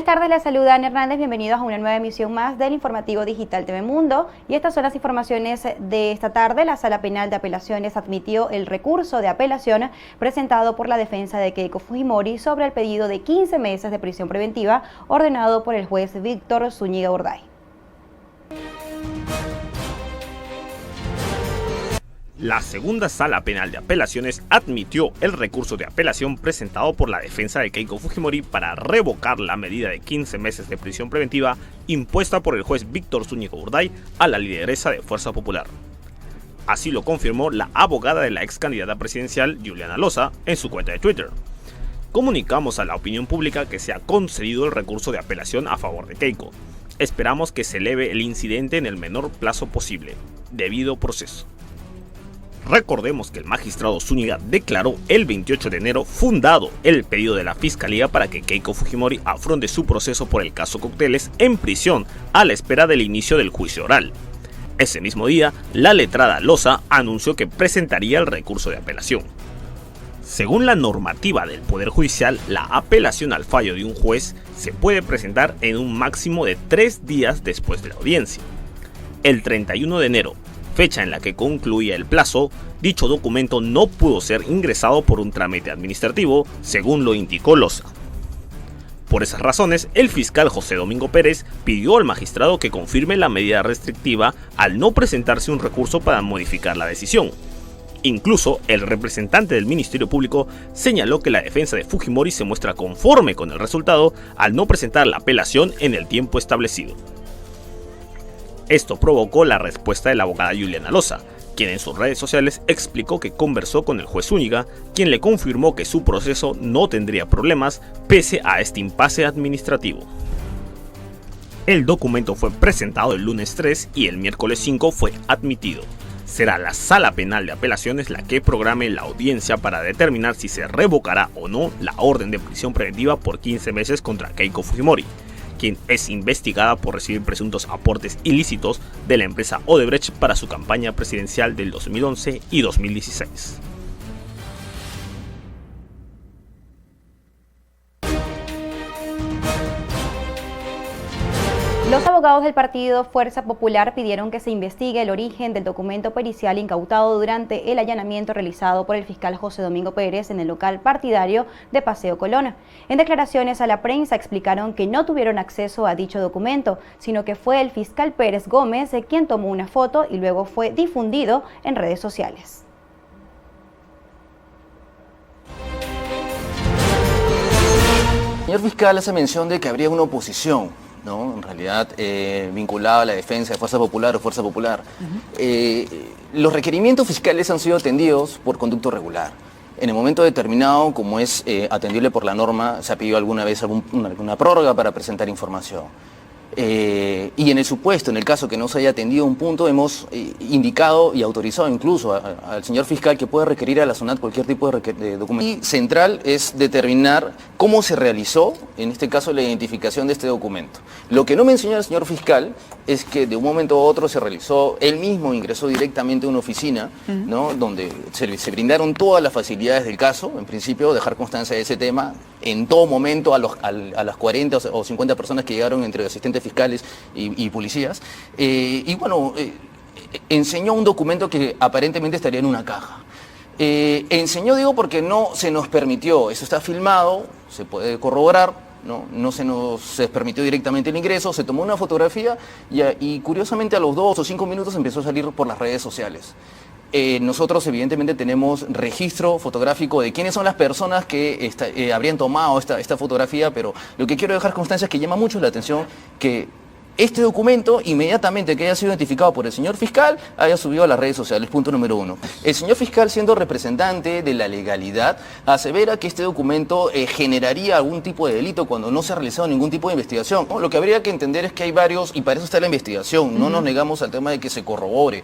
tardes, les saluda Ana Hernández, bienvenidos a una nueva emisión más del Informativo Digital TV Mundo. Y estas son las informaciones de esta tarde. La Sala Penal de Apelaciones admitió el recurso de apelación presentado por la defensa de Keiko Fujimori sobre el pedido de 15 meses de prisión preventiva ordenado por el juez Víctor Zúñiga Urday. La segunda Sala Penal de Apelaciones admitió el recurso de apelación presentado por la defensa de Keiko Fujimori para revocar la medida de 15 meses de prisión preventiva impuesta por el juez Víctor Zúñiga Urday a la lideresa de Fuerza Popular. Así lo confirmó la abogada de la ex candidata presidencial Juliana Loza en su cuenta de Twitter. Comunicamos a la opinión pública que se ha concedido el recurso de apelación a favor de Keiko. Esperamos que se eleve el incidente en el menor plazo posible. Debido proceso. Recordemos que el magistrado Zúñiga declaró el 28 de enero fundado el pedido de la Fiscalía para que Keiko Fujimori afronte su proceso por el caso Cócteles en prisión a la espera del inicio del juicio oral. Ese mismo día, la letrada Loza anunció que presentaría el recurso de apelación. Según la normativa del Poder Judicial, la apelación al fallo de un juez se puede presentar en un máximo de 3 días después de la audiencia. El 31 de enero, fecha en la que concluía el plazo, dicho documento no pudo ser ingresado por un trámite administrativo, según lo indicó Loza. Por esas razones, el fiscal José Domingo Pérez pidió al magistrado que confirme la medida restrictiva al no presentarse un recurso para modificar la decisión. Incluso, el representante del Ministerio Público señaló que la defensa de Fujimori se muestra conforme con el resultado al no presentar la apelación en el tiempo establecido. Esto provocó la respuesta de la abogada Juliana Loza, quien en sus redes sociales explicó que conversó con el juez Zúñiga, quien le confirmó que su proceso no tendría problemas pese a este impasse administrativo. El documento fue presentado el lunes 3 y el miércoles 5 fue admitido. Será la Sala Penal de Apelaciones la que programe la audiencia para determinar si se revocará o no la orden de prisión preventiva por 15 meses contra Keiko Fujimori, quien es investigada por recibir presuntos aportes ilícitos de la empresa Odebrecht para su campaña presidencial del 2011 y 2016. Los abogados del partido Fuerza Popular pidieron que se investigue el origen del documento pericial incautado durante el allanamiento realizado por el fiscal José Domingo Pérez en el local partidario de Paseo Colón. En declaraciones a la prensa explicaron que no tuvieron acceso a dicho documento, sino que fue el fiscal Pérez Gómez quien tomó una foto y luego fue difundido en redes sociales. El señor fiscal hace mención de que habría una oposición, ¿no? En realidad, vinculada a la defensa de Fuerza Popular o Fuerza Popular. Los requerimientos fiscales han sido atendidos por conducto regular. En el momento determinado, como es atendible por la norma, se ha pedido alguna vez alguna prórroga para presentar información. Y en el supuesto, en el caso que no se haya atendido un punto, hemos indicado y autorizado incluso al señor fiscal que puede requerir a la SUNAT cualquier tipo de documento. Y central es determinar cómo se realizó, en este caso, la identificación de este documento. Lo que no mencionó el señor fiscal es que de un momento a otro se realizó, él mismo ingresó directamente a una oficina, ¿no? Donde se brindaron todas las facilidades del caso, en principio dejar constancia de ese tema, en todo momento a las 40 o 50 personas que llegaron entre asistentes fiscales y policías, y bueno, enseñó un documento que aparentemente estaría en una caja. Enseñó, digo, porque no se nos permitió, eso está filmado, se puede corroborar, no se nos permitió directamente el ingreso, se tomó una fotografía y curiosamente a los 2 o 5 minutos empezó a salir por las redes sociales. Nosotros evidentemente tenemos registro fotográfico de quiénes son las personas que habrían tomado esta fotografía, pero lo que quiero dejar constancia es que llama mucho la atención que este documento, inmediatamente que haya sido identificado por el señor fiscal, haya subido a las redes sociales, punto número 1. El señor fiscal, siendo representante de la legalidad, asevera que este documento generaría algún tipo de delito cuando no se ha realizado ningún tipo de investigación, ¿no? Lo que habría que entender es que hay varios, y para eso está la investigación, no nos negamos al tema de que se corrobore.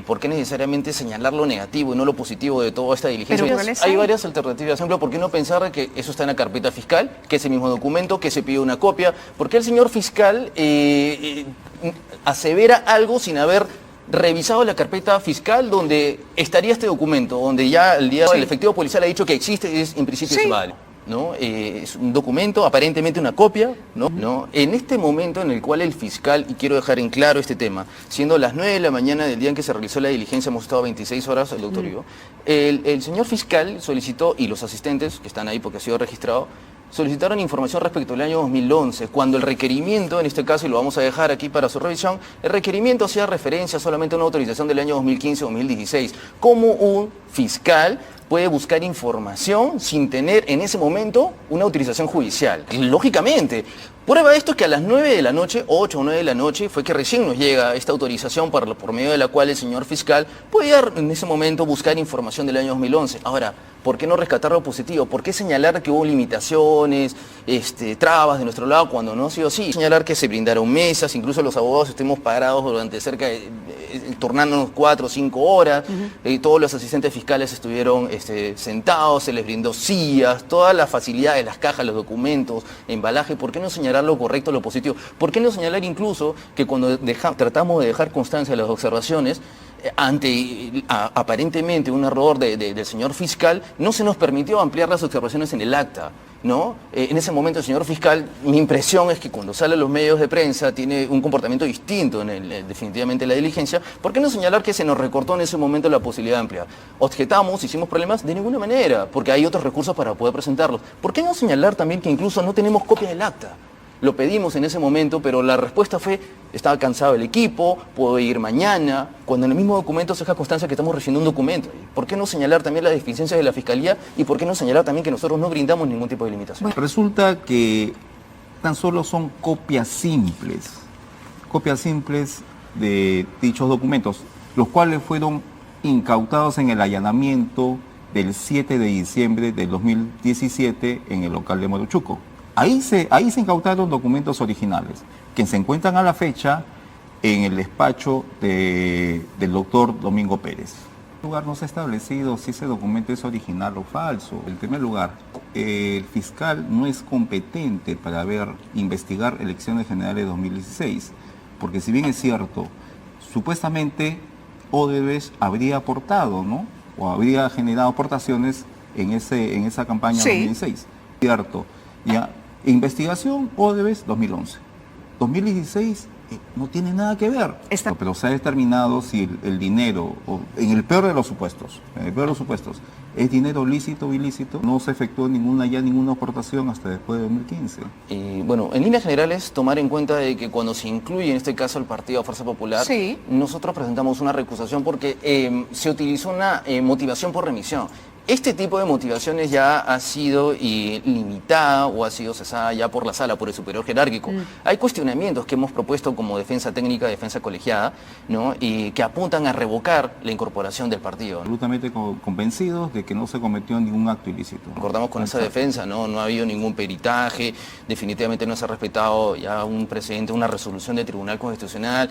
¿Por qué necesariamente señalar lo negativo y no lo positivo de toda esta diligencia? Hay varias alternativas. Por ejemplo, ¿por qué no pensar que eso está en la carpeta fiscal, que ese mismo documento, que se pide una copia? ¿Por qué el señor fiscal asevera algo sin haber revisado la carpeta fiscal donde estaría este documento, donde ya el efectivo policial ha dicho que existe y en principio es válido? ¿no? Es un documento, aparentemente una copia, ¿no? En este momento en el cual el fiscal, y quiero dejar en claro este tema, siendo las 9 de la mañana del día en que se realizó la diligencia, hemos estado 26 horas, el doctor Ivo, el señor fiscal solicitó, y los asistentes que están ahí porque ha sido registrado, solicitaron información respecto al año 2011, cuando el requerimiento, en este caso, y lo vamos a dejar aquí para su revisión, el requerimiento hacía referencia solamente a una autorización del año 2015-2016. ¿Cómo un fiscal puede buscar información sin tener en ese momento una autorización judicial? Lógicamente. Prueba de esto es que a las 9 de la noche, 8 o 9 de la noche, fue que recién nos llega esta autorización por medio de la cual el señor fiscal podía en ese momento buscar información del año 2011. Ahora, ¿por qué no rescatar lo positivo? ¿Por qué señalar que hubo limitaciones, trabas de nuestro lado cuando no ha sido así? Señalar que se brindaron mesas, incluso los abogados estuvimos parados durante cerca de, turnándonos 4 o 5 horas, todos los asistentes fiscales estuvieron sentados, se les brindó sillas, todas las facilidades, las cajas, los documentos, embalaje. ¿Por qué no señalar lo correcto, lo positivo? ¿Por qué no señalar incluso que cuando tratamos de dejar constancia de las observaciones, ante aparentemente un error del señor fiscal, no se nos permitió ampliar las observaciones en el acta, ¿no? En ese momento el señor fiscal, mi impresión es que cuando sale a los medios de prensa tiene un comportamiento distinto en definitivamente la diligencia. ¿Por qué no señalar que se nos recortó en ese momento la posibilidad de ampliar? ¿Objetamos, hicimos problemas? De ninguna manera, porque hay otros recursos para poder presentarlos. ¿Por qué no señalar también que incluso no tenemos copia del acta? Lo pedimos en ese momento, pero la respuesta fue, estaba cansado el equipo, puedo ir mañana, cuando en el mismo documento se deja constancia que estamos recibiendo un documento. ¿Por qué no señalar también las deficiencias de la Fiscalía y por qué no señalar también que nosotros no brindamos ningún tipo de limitación? Bueno, resulta que tan solo son copias simples de dichos documentos, los cuales fueron incautados en el allanamiento del 7 de diciembre del 2017 en el local de Moruchuco. Ahí se incautaron documentos originales que se encuentran a la fecha en el despacho del doctor Domingo Pérez. En lugar no se ha establecido si ese documento es original o falso. En primer lugar, el fiscal no es competente para investigar elecciones generales de 2016, porque si bien es cierto, supuestamente Odebrecht habría aportado, ¿no? O habría generado aportaciones en esa campaña 2016. Cierto. Ya. Investigación Odebrecht 2011. 2016 no tiene nada que ver. Pero se ha determinado si el dinero, o en el peor de los supuestos, es dinero lícito o ilícito. No se efectuó ninguna aportación hasta después de 2015. Bueno, en líneas generales, tomar en cuenta de que cuando se incluye en este caso el partido Fuerza Popular, nosotros presentamos una recusación porque se utilizó una motivación por remisión. Este tipo de motivaciones ya ha sido limitada o ha sido cesada ya por la sala, por el superior jerárquico. Hay cuestionamientos que hemos propuesto como defensa técnica, defensa colegiada, ¿no? Y que apuntan a revocar la incorporación del partido. Absolutamente convencidos de que no se cometió ningún acto ilícito. Acordamos con esa defensa, ¿no? No ha habido ningún peritaje, definitivamente no se ha respetado ya un precedente, una resolución del Tribunal Constitucional.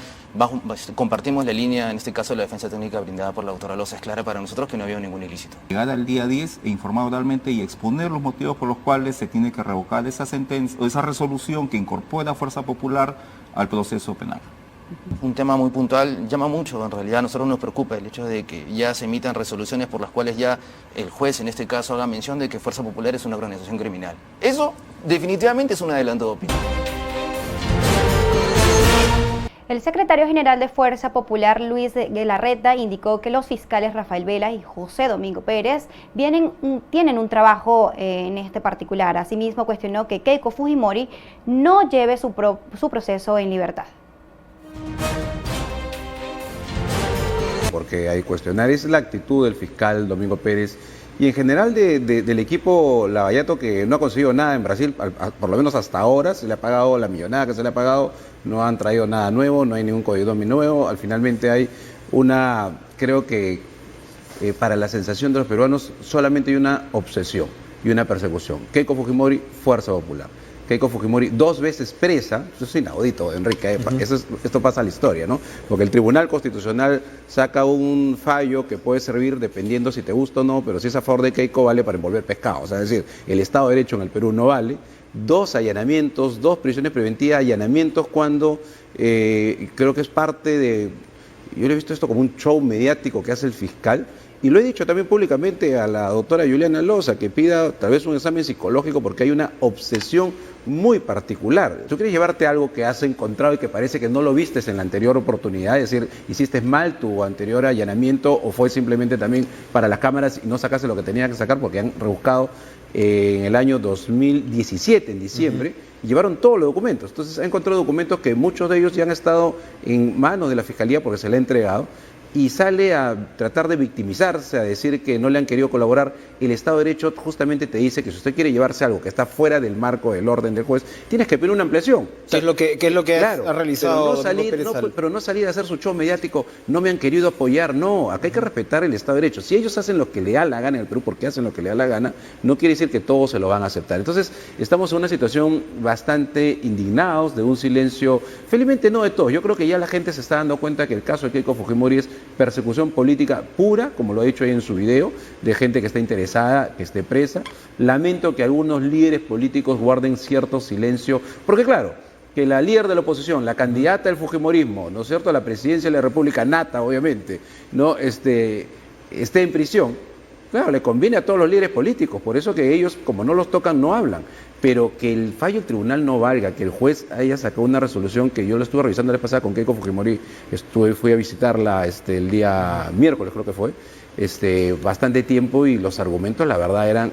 Compartimos la línea, en este caso la defensa técnica brindada por la doctora Loza. Es clara para nosotros que no había ningún ilícito. Llegar al día 10 e informar oralmente y exponer los motivos por los cuales se tiene que revocar esa sentencia o esa resolución que incorpora a Fuerza Popular al proceso penal. Un tema muy puntual, llama mucho, en realidad a nosotros nos preocupa el hecho de que ya se emitan resoluciones por las cuales ya el juez en este caso haga mención de que Fuerza Popular es una organización criminal. Eso definitivamente es un adelanto de opinión. El secretario general de Fuerza Popular, Luis Guelarreta, indicó que los fiscales Rafael Vela y José Domingo Pérez tienen un trabajo en este particular. Asimismo, cuestionó que Keiko Fujimori no lleve su proceso en libertad. Porque hay que cuestionar es la actitud del fiscal Domingo Pérez y en general del equipo Lavallato, que no ha conseguido nada en Brasil, por lo menos hasta ahora. Se le ha pagado la millonada que se le ha pagado, no han traído nada nuevo, no hay ningún código nuevo. Finalmente hay creo que para la sensación de los peruanos solamente hay una obsesión y una persecución. Keiko Fujimori, Fuerza Popular. Keiko Fujimori 2 veces presa, eso es inaudito, Enrique, esto pasa a la historia, ¿no? Porque el Tribunal Constitucional saca un fallo que puede servir dependiendo si te gusta o no, pero si es a favor de Keiko vale para envolver pescado, o sea, es decir, el Estado de Derecho en el Perú no vale. 2 allanamientos, 2 prisiones preventivas, allanamientos cuando creo que es parte de yo le he visto esto como un show mediático que hace el fiscal, y lo he dicho también públicamente a la doctora Juliana Loza, que pida tal vez un examen psicológico porque hay una obsesión muy particular. Tú quieres llevarte algo que has encontrado y que parece que no lo vistes en la anterior oportunidad, es decir, hiciste mal tu anterior allanamiento o fue simplemente también para las cámaras y no sacaste lo que tenía que sacar porque han rebuscado en el año 2017, en diciembre, y llevaron todos los documentos. Entonces han encontrado documentos que muchos de ellos ya han estado en manos de la Fiscalía porque se le ha entregado, y sale a tratar de victimizarse, a decir que no le han querido colaborar. El Estado de Derecho justamente te dice que si usted quiere llevarse algo que está fuera del marco del orden del juez, tienes que pedir una ampliación. ¿Qué es lo que Claro, ha realizado pero no salir a hacer su show mediático, no me han querido apoyar, no, acá hay que respetar el Estado de Derecho. Si ellos hacen lo que le da la gana en el Perú, porque hacen lo que le da la gana, no quiere decir que todos se lo van a aceptar. Entonces, estamos en una situación bastante indignados, de un silencio, felizmente no de todos. Yo creo que ya la gente se está dando cuenta que el caso de Keiko Fujimori es persecución política pura, como lo ha dicho ahí en su video, de gente que está interesada, que esté presa. Lamento que algunos líderes políticos guarden cierto silencio, porque claro, que la líder de la oposición, la candidata del fujimorismo, ¿no es cierto?, a la presidencia de la República, nata, obviamente, ¿no?, esté en prisión, claro, le conviene a todos los líderes políticos, por eso que ellos, como no los tocan, no hablan. Pero que el fallo del tribunal no valga, que el juez haya sacado una resolución que yo lo estuve revisando la vez pasada con Keiko Fujimori, fui a visitarla el día miércoles, creo que fue, bastante tiempo, y los argumentos, la verdad, eran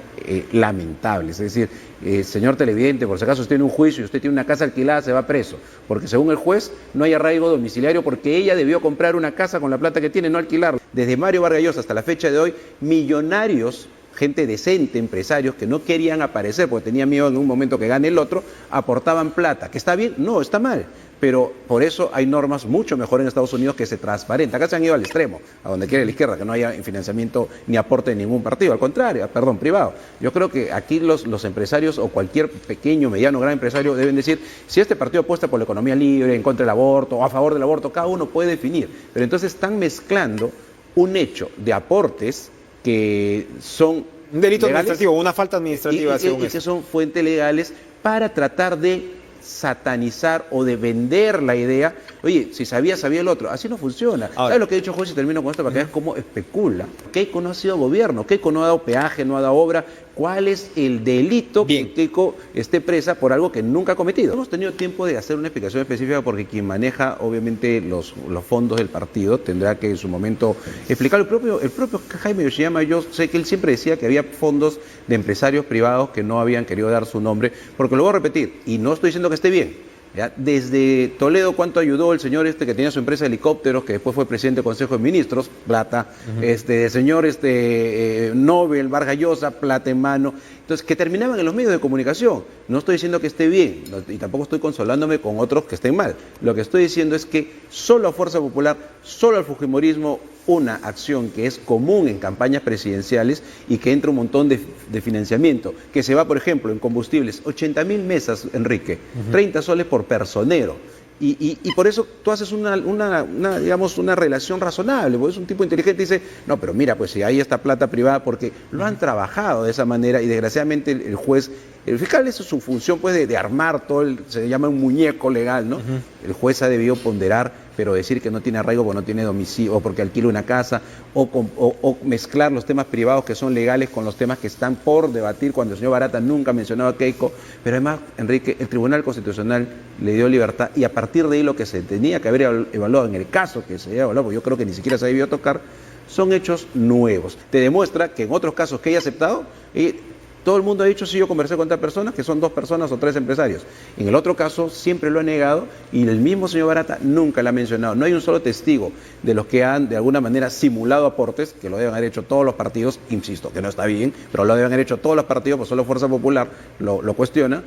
lamentables. Es decir, señor televidente, por si acaso usted tiene un juicio y usted tiene una casa alquilada, se va preso, porque según el juez no hay arraigo domiciliario porque ella debió comprar una casa con la plata que tiene, no alquilarla. Desde Mario Vargas Llosa hasta la fecha de hoy, millonarios, gente decente, empresarios que no querían aparecer porque tenían miedo en un momento que gane el otro, aportaban plata. ¿Que está bien? No, está mal. Pero por eso hay normas mucho mejor en Estados Unidos que se transparentan. Acá se han ido al extremo, a donde quiere la izquierda, que no haya financiamiento ni aporte de ningún partido, al contrario, privado. Yo creo que aquí los empresarios o cualquier pequeño, mediano, gran empresario deben decir, si este partido apuesta por la economía libre, en contra del aborto o a favor del aborto, cada uno puede definir. Pero entonces están mezclando un hecho de aportes que son un delito legales, administrativo, una falta administrativa, y que son fuentes legales para tratar de satanizar o de vender la idea. Oye, si sabía el otro. Así no funciona. Ahora, ¿sabes lo que ha dicho juez? Y termino con esto para que veas cómo especula. Keiko no ha sido gobierno, Keiko no ha dado peaje, no ha dado obra. ¿Cuál es el delito que Keiko esté presa por algo que nunca ha cometido? Hemos tenido tiempo de hacer una explicación específica porque quien maneja obviamente los fondos del partido tendrá que en su momento explicar. El propio Jaime Yoshiyama, yo sé que él siempre decía que había fondos de empresarios privados que no habían querido dar su nombre, porque lo voy a repetir, y no estoy diciendo que esté bien. ¿Ya? Desde Toledo, ¿cuánto ayudó el señor que tenía su empresa de helicópteros, que después fue presidente del Consejo de Ministros? Plata. El señor Nobel, Vargas Llosa, plata en mano. Entonces, que terminaban en los medios de comunicación. No estoy diciendo que esté bien, y tampoco estoy consolándome con otros que estén mal. Lo que estoy diciendo es que solo a Fuerza Popular, solo al fujimorismo, una acción que es común en campañas presidenciales y que entra un montón de financiamiento, que se va, por ejemplo, en combustibles, 80.000 mesas, Enrique, 30 soles por personero. Y por eso tú haces una relación razonable, porque es un tipo inteligente y dice, no, pero mira, pues si hay esta plata privada, porque lo han trabajado de esa manera y desgraciadamente el juez, el fiscal, eso es su función pues de armar todo, se llama un muñeco legal, ¿no? El juez ha debido ponderar, pero decir que no tiene arraigo porque no tiene domicilio, o porque alquila una casa, o mezclar los temas privados que son legales con los temas que están por debatir, cuando el señor Barata nunca mencionaba a Keiko. Pero además, Enrique, el Tribunal Constitucional le dio libertad y a partir de ahí lo que se tenía que haber evaluado en el caso que se había evaluado, porque yo creo que ni siquiera se debió tocar, son hechos nuevos. Te demuestra que en otros casos que ella ha aceptado, todo el mundo ha dicho, sí, yo conversé con tal persona, que son 2 personas o 3 empresarios. En el otro caso siempre lo ha negado y el mismo señor Barata nunca lo ha mencionado. No hay un solo testigo de los que han de alguna manera simulado aportes, que lo deben haber hecho todos los partidos, insisto, que no está bien, pero lo deben haber hecho todos los partidos, pues solo Fuerza Popular lo cuestiona.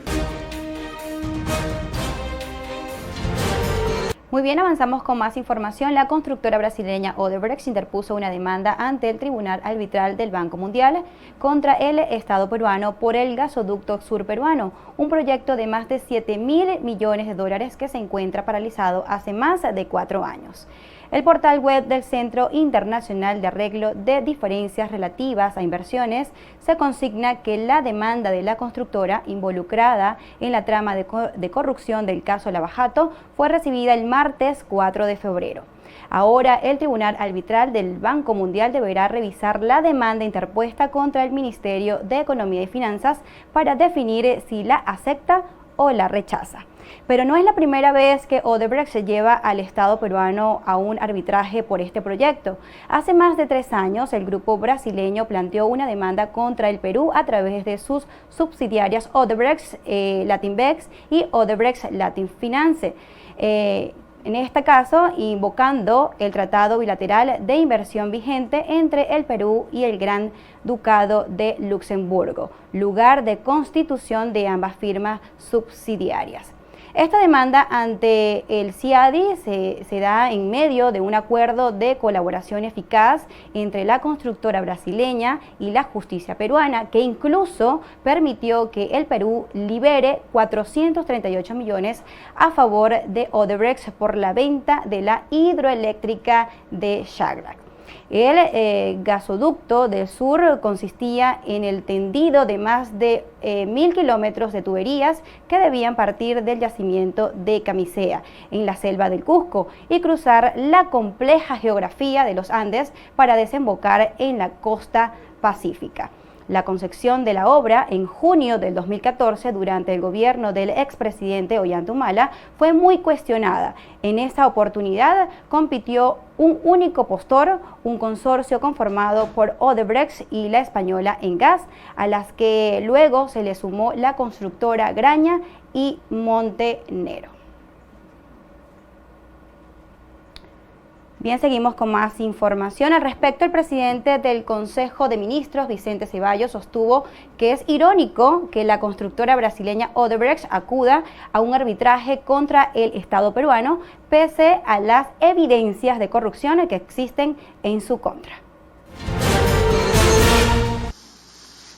Muy bien, avanzamos con más información. La constructora brasileña Odebrecht interpuso una demanda ante el Tribunal Arbitral del Banco Mundial contra el Estado peruano por el gasoducto sur peruano, un proyecto de más de 7.000 millones de dólares que se encuentra paralizado hace más de 4 años. El portal web del Centro Internacional de Arreglo de Diferencias Relativas a Inversiones se consigna que la demanda de la constructora involucrada en la trama de corrupción del caso Lava Jato fue recibida el martes 4 de febrero. Ahora el Tribunal Arbitral del Banco Mundial deberá revisar la demanda interpuesta contra el Ministerio de Economía y Finanzas para definir si la acepta o la rechaza. Pero no es la primera vez que Odebrecht se lleva al Estado peruano a un arbitraje por este proyecto. Hace más de 3 años, el grupo brasileño planteó una demanda contra el Perú a través de sus subsidiarias Odebrecht Latinvex y Odebrecht Latin Finance. En este caso, invocando el tratado bilateral de inversión vigente entre el Perú y el Gran Ducado de Luxemburgo, lugar de constitución de ambas firmas subsidiarias. Esta demanda ante el CIADI se da en medio de un acuerdo de colaboración eficaz entre la constructora brasileña y la justicia peruana, que incluso permitió que el Perú libere 438 millones a favor de Odebrecht por la venta de la hidroeléctrica de Xaglac. El gasoducto del sur consistía en el tendido de más de 1.000 kilómetros de tuberías que debían partir del yacimiento de Camisea, en la selva del Cusco, y cruzar la compleja geografía de los Andes para desembocar en la costa pacífica. La concepción de la obra en junio del 2014, durante el gobierno del expresidente Ollanta Humala, fue muy cuestionada. En esta oportunidad compitió un único postor, un consorcio conformado por Odebrecht y la española Engas, a las que luego se le sumó la constructora Graña y Montenegro. Bien, seguimos con más información. Al respecto, el presidente del Consejo de Ministros, Vicente Ceballos, sostuvo que es irónico que la constructora brasileña Odebrecht acuda a un arbitraje contra el Estado peruano, pese a las evidencias de corrupción que existen en su contra.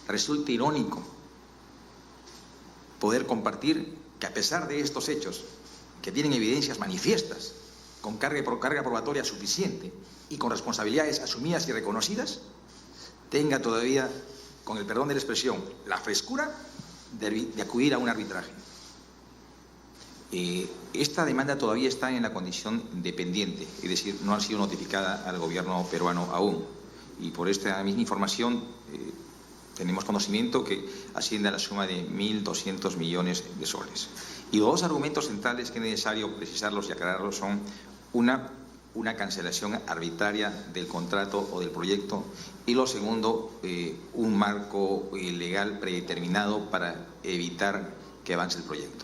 Resulta irónico poder compartir que, a pesar de estos hechos, que tienen evidencias manifiestas, con carga probatoria suficiente y con responsabilidades asumidas y reconocidas, tenga todavía, con el perdón de la expresión, la frescura de acudir a un arbitraje. Esta demanda todavía está en la condición de pendiente, es decir, no ha sido notificada al gobierno peruano aún. Y por esta misma información tenemos conocimiento que asciende a la suma de 1.200 millones de soles. Y los dos argumentos centrales que es necesario precisarlos y aclararlos son una cancelación arbitraria del contrato o del proyecto, y lo segundo, un marco legal predeterminado para evitar que avance el proyecto.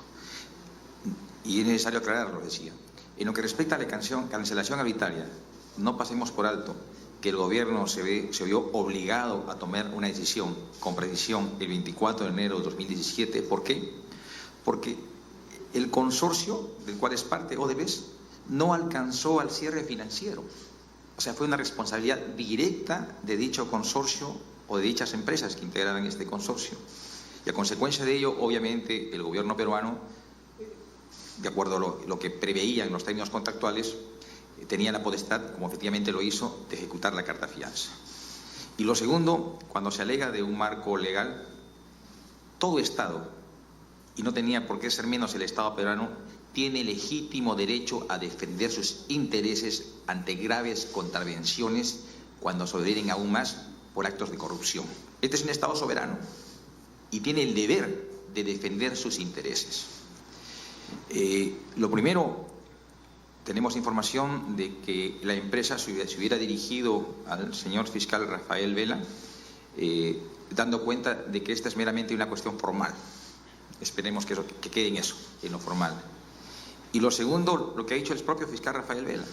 Y es necesario aclararlo, decía. En lo que respecta a la cancelación arbitraria, no pasemos por alto que el gobierno se vio obligado a tomar una decisión con precisión el 24 de enero de 2017. ¿Por qué? Porque el consorcio del cual es parte Odebrecht no alcanzó al cierre financiero. O sea, fue una responsabilidad directa de dicho consorcio o de dichas empresas que integraban este consorcio. Y a consecuencia de ello, obviamente, el gobierno peruano, de acuerdo a lo que preveía en los términos contractuales, tenía la potestad, como efectivamente lo hizo, de ejecutar la carta fianza. Y lo segundo, cuando se alega de un marco legal, todo Estado, y no tenía por qué ser menos el Estado peruano, tiene legítimo derecho a defender sus intereses ante graves contravenciones cuando sobrevenen aún más por actos de corrupción. Este es un Estado soberano y tiene el deber de defender sus intereses. Lo primero, tenemos información de que la empresa se hubiera dirigido al señor fiscal Rafael Vela, dando cuenta de que esta es meramente una cuestión formal. Esperemos que quede en eso, en lo formal. Y lo segundo, lo que ha dicho el propio fiscal Rafael Vela,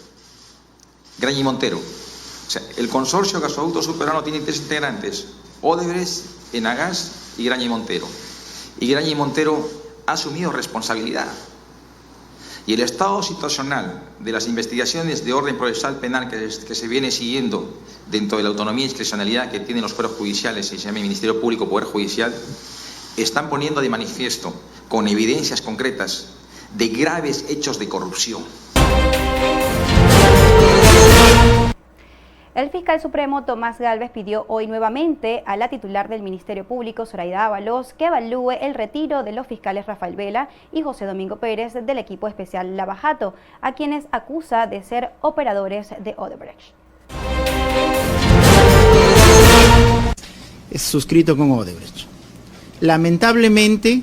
Graña y Montero. O sea, el consorcio Gasoducto Subperuano tiene 3 integrantes: Odebrecht, Enagás y Graña y Montero. Y Graña y Montero ha asumido responsabilidad. Y el estado situacional de las investigaciones de orden procesal penal que se viene siguiendo dentro de la autonomía y discrecionalidad que tienen los fueros judiciales, y se llama Ministerio Público Poder Judicial, están poniendo de manifiesto, con evidencias concretas, de graves hechos de corrupción. El fiscal supremo Tomás Gálvez pidió hoy nuevamente a la titular del Ministerio Público, Zoraida Ábalos, que evalúe el retiro de los fiscales Rafael Vela y José Domingo Pérez del equipo especial Lavajato, a quienes acusa de ser operadores de Odebrecht. Es suscrito con Odebrecht. Lamentablemente,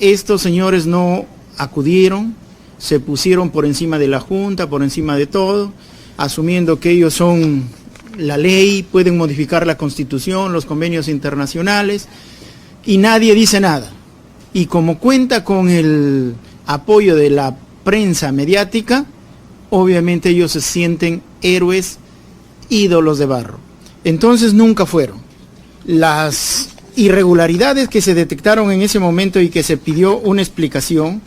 estos señores no acudieron, se pusieron por encima de la Junta, por encima de todo, asumiendo que ellos son la ley, pueden modificar la Constitución, los convenios internacionales, y nadie dice nada. Y como cuenta con el apoyo de la prensa mediática, obviamente ellos se sienten héroes, ídolos de barro. Entonces nunca fueron. Las irregularidades que se detectaron en ese momento y que se pidió una explicación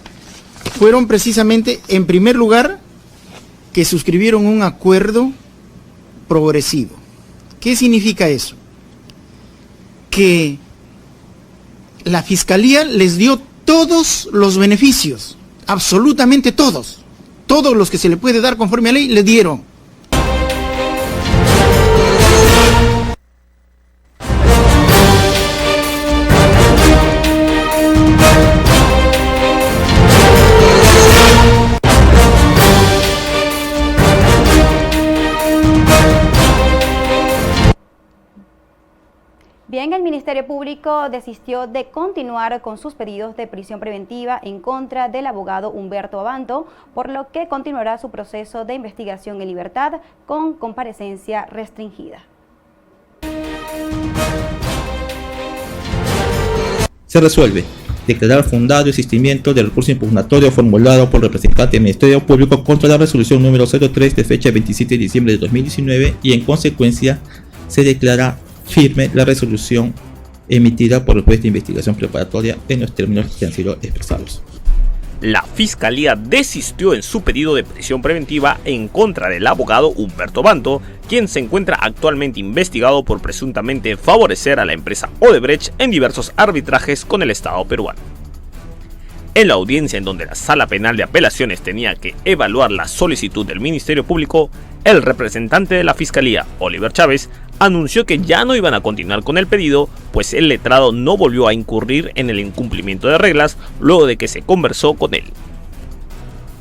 fueron precisamente, en primer lugar, que suscribieron un acuerdo progresivo. ¿Qué significa eso? Que la Fiscalía les dio todos los beneficios, absolutamente todos los que se le puede dar conforme a ley, les dieron. Bien, el Ministerio Público desistió de continuar con sus pedidos de prisión preventiva en contra del abogado Humberto Abanto, por lo que continuará su proceso de investigación en libertad con comparecencia restringida. Se resuelve declarar fundado el existimiento del recurso impugnatorio formulado por el representante del Ministerio Público contra la resolución número 03 de fecha 27 de diciembre de 2019 y en consecuencia se declara firme la resolución emitida por el juez de investigación preparatoria en los términos que han sido expresados. La Fiscalía desistió en su pedido de prisión preventiva en contra del abogado Humberto Abanto, quien se encuentra actualmente investigado por presuntamente favorecer a la empresa Odebrecht en diversos arbitrajes con el Estado peruano. En la audiencia en donde la Sala Penal de Apelaciones tenía que evaluar la solicitud del Ministerio Público, el representante de la Fiscalía, Oliver Chávez, anunció que ya no iban a continuar con el pedido, pues el letrado no volvió a incurrir en el incumplimiento de reglas luego de que se conversó con él.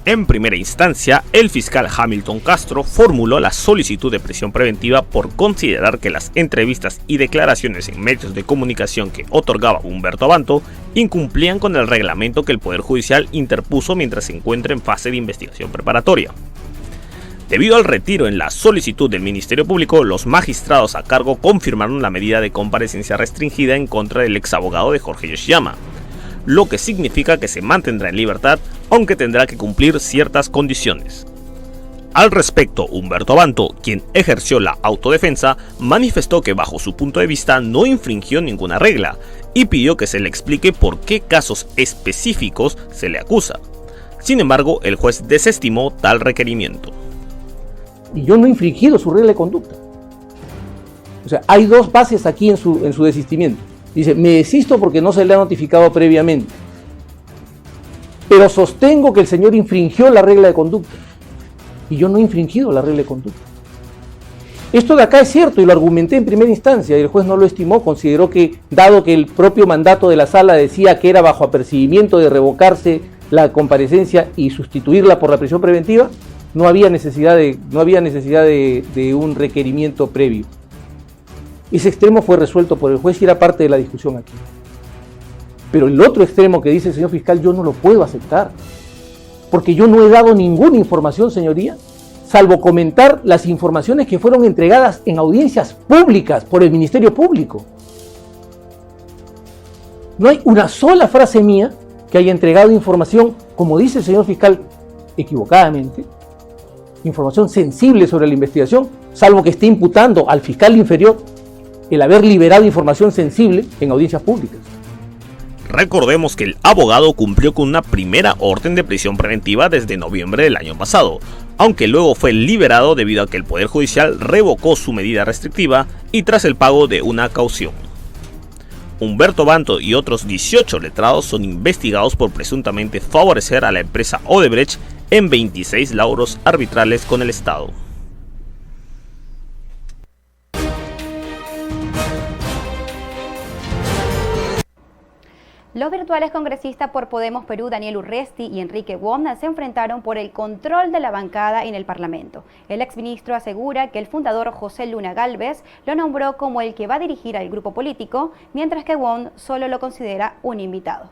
En primera instancia, el fiscal Hamilton Castro formuló la solicitud de prisión preventiva por considerar que las entrevistas y declaraciones en medios de comunicación que otorgaba Humberto Abanto incumplían con el reglamento que el Poder Judicial interpuso mientras se encuentra en fase de investigación preparatoria. Debido al retiro en la solicitud del Ministerio Público, los magistrados a cargo confirmaron la medida de comparecencia restringida en contra del exabogado de Jorge Yoshiyama, lo que significa que se mantendrá en libertad, aunque tendrá que cumplir ciertas condiciones. Al respecto, Humberto Abanto, quien ejerció la autodefensa, manifestó que bajo su punto de vista no infringió ninguna regla y pidió que se le explique por qué casos específicos se le acusa. Sin embargo, el juez desestimó tal requerimiento. Y yo no he infringido su regla de conducta. O sea, hay dos bases aquí en su desistimiento. Dice, me desisto porque no se le ha notificado previamente. Pero sostengo que el señor infringió la regla de conducta. Y yo no he infringido la regla de conducta. Esto de acá es cierto y lo argumenté en primera instancia y el juez no lo estimó, consideró que, dado que el propio mandato de la sala decía que era bajo apercibimiento de revocarse la comparecencia y sustituirla por la prisión preventiva, no había necesidad de un requerimiento previo. Ese extremo fue resuelto por el juez y era parte de la discusión aquí. Pero el otro extremo que dice el señor fiscal yo no lo puedo aceptar, porque yo no he dado ninguna información, señoría, salvo comentar las informaciones que fueron entregadas en audiencias públicas por el Ministerio Público. No hay una sola frase mía que haya entregado información, como dice el señor fiscal equivocadamente, información sensible sobre la investigación, salvo que esté imputando al fiscal inferior el haber liberado información sensible en audiencias públicas. Recordemos que el abogado cumplió con una primera orden de prisión preventiva desde noviembre del año pasado, aunque luego fue liberado debido a que el Poder Judicial revocó su medida restrictiva y tras el pago de una caución. Humberto Abanto y otros 18 letrados son investigados por presuntamente favorecer a la empresa Odebrecht en 26 lauros arbitrales con el Estado. Los virtuales congresistas por Podemos Perú, Daniel Urresti y Enrique Wong, se enfrentaron por el control de la bancada en el Parlamento. El exministro asegura que el fundador José Luna Gálvez lo nombró como el que va a dirigir al grupo político, mientras que Wong solo lo considera un invitado.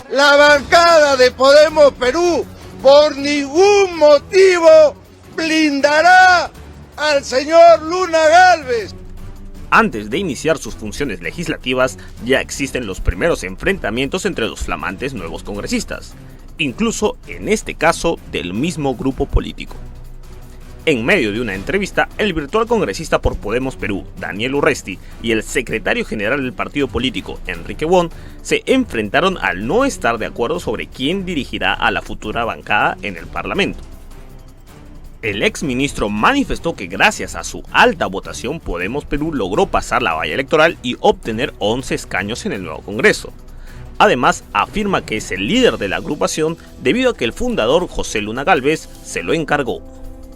La bancada de Podemos Perú por ningún motivo blindará al señor Luna Gálvez. Antes de iniciar sus funciones legislativas, ya existen los primeros enfrentamientos entre los flamantes nuevos congresistas, incluso en este caso del mismo grupo político. En medio de una entrevista, el virtual congresista por Podemos Perú, Daniel Urresti, y el secretario general del partido político, Enrique Wong, se enfrentaron al no estar de acuerdo sobre quién dirigirá a la futura bancada en el Parlamento. El exministro manifestó que gracias a su alta votación Podemos Perú logró pasar la valla electoral y obtener 11 escaños en el nuevo Congreso. Además, afirma que es el líder de la agrupación debido a que el fundador José Luna Gálvez se lo encargó.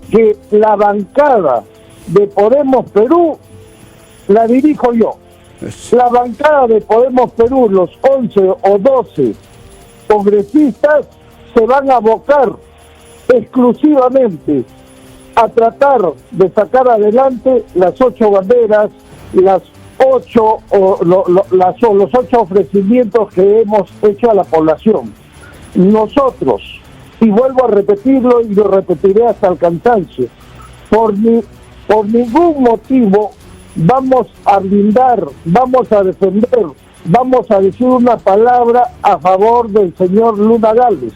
Que la bancada de Podemos Perú la dirijo yo. La bancada de Podemos Perú, los 11 o 12 congresistas, se van a abocar exclusivamente a tratar de sacar adelante las 8 banderas, los 8 ofrecimientos que hemos hecho a la población. Nosotros, y vuelvo a repetirlo y lo repetiré hasta el cansancio, por ningún motivo vamos a blindar, vamos a defender, vamos a decir una palabra a favor del señor Luna Gálvez.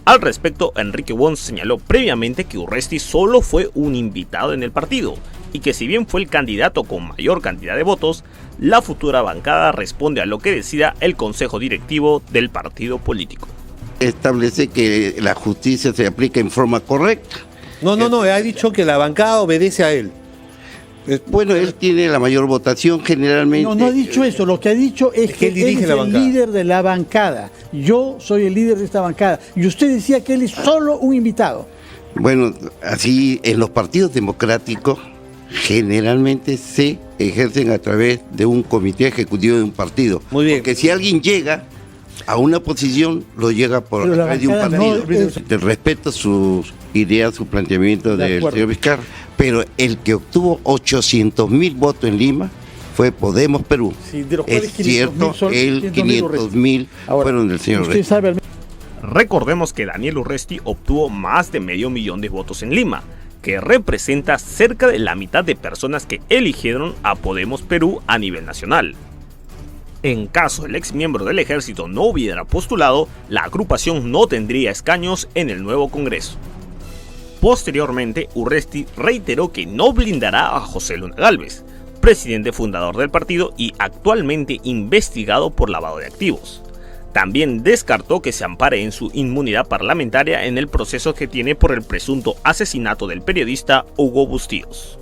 Al respecto, Enrique Wong señaló previamente que Urresti solo fue un invitado en el partido y que si bien fue el candidato con mayor cantidad de votos, la futura bancada responde a lo que decida el consejo directivo del partido político. Establece que la justicia se aplica en forma correcta. No, ha dicho que la bancada obedece a él. Bueno, él tiene la mayor votación generalmente. No ha dicho eso, lo que ha dicho es que él es el líder de la bancada. Yo soy el líder de esta bancada. Y usted decía que él es solo un invitado. Bueno, así en los partidos democráticos generalmente se ejercen a través de un comité ejecutivo de un partido. Muy bien. Porque si alguien llega a una posición, lo llega por a través de un partido. Te respeto sus ideas, su planteamiento del señor Vizcarra, pero el que obtuvo 800.000 votos en Lima fue Podemos Perú. Sí, de los es cierto, 500.000 fueron del señor Urresti. Recordemos que Daniel Urresti obtuvo más de medio millón de votos en Lima, que representa cerca de la mitad de personas que eligieron a Podemos Perú a nivel nacional. En caso el ex miembro del ejército no hubiera postulado, la agrupación no tendría escaños en el nuevo Congreso. Posteriormente, Urresti reiteró que no blindará a José Luna Gálvez, presidente fundador del partido y actualmente investigado por lavado de activos. También descartó que se ampare en su inmunidad parlamentaria en el proceso que tiene por el presunto asesinato del periodista Hugo Bustíos.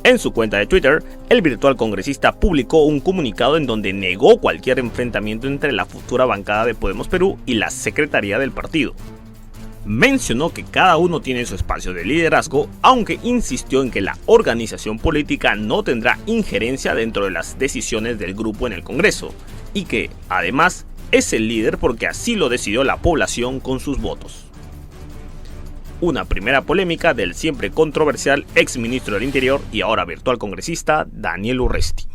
En su cuenta de Twitter, el virtual congresista publicó un comunicado en donde negó cualquier enfrentamiento entre la futura bancada de Podemos Perú y la secretaría del partido. Mencionó que cada uno tiene su espacio de liderazgo, aunque insistió en que la organización política no tendrá injerencia dentro de las decisiones del grupo en el Congreso, y que, además, es el líder porque así lo decidió la población con sus votos. Una primera polémica del siempre controversial ex ministro del Interior y ahora virtual congresista Daniel Urresti.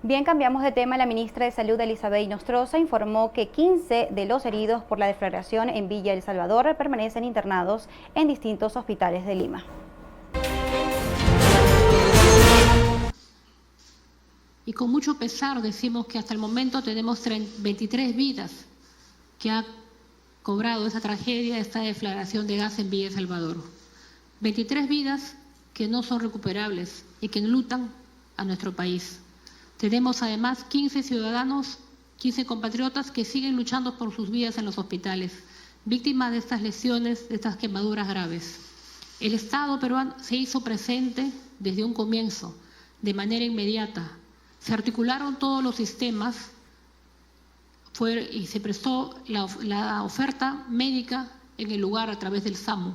Bien, cambiamos de tema. La ministra de Salud, Elizabeth Nostroza, informó que 15 de los heridos por la deflagración en Villa El Salvador permanecen internados en distintos hospitales de Lima. Y con mucho pesar decimos que hasta el momento tenemos 23 vidas que ha cobrado esa tragedia, esta deflagración de gas en Villa El Salvador. 23 vidas que no son recuperables y que enlutan a nuestro país. Tenemos además 15 ciudadanos, 15 compatriotas que siguen luchando por sus vidas en los hospitales, víctimas de estas lesiones, de estas quemaduras graves. El Estado peruano se hizo presente desde un comienzo, de manera inmediata. Se articularon todos los sistemas y se prestó la oferta médica en el lugar a través del SAMU.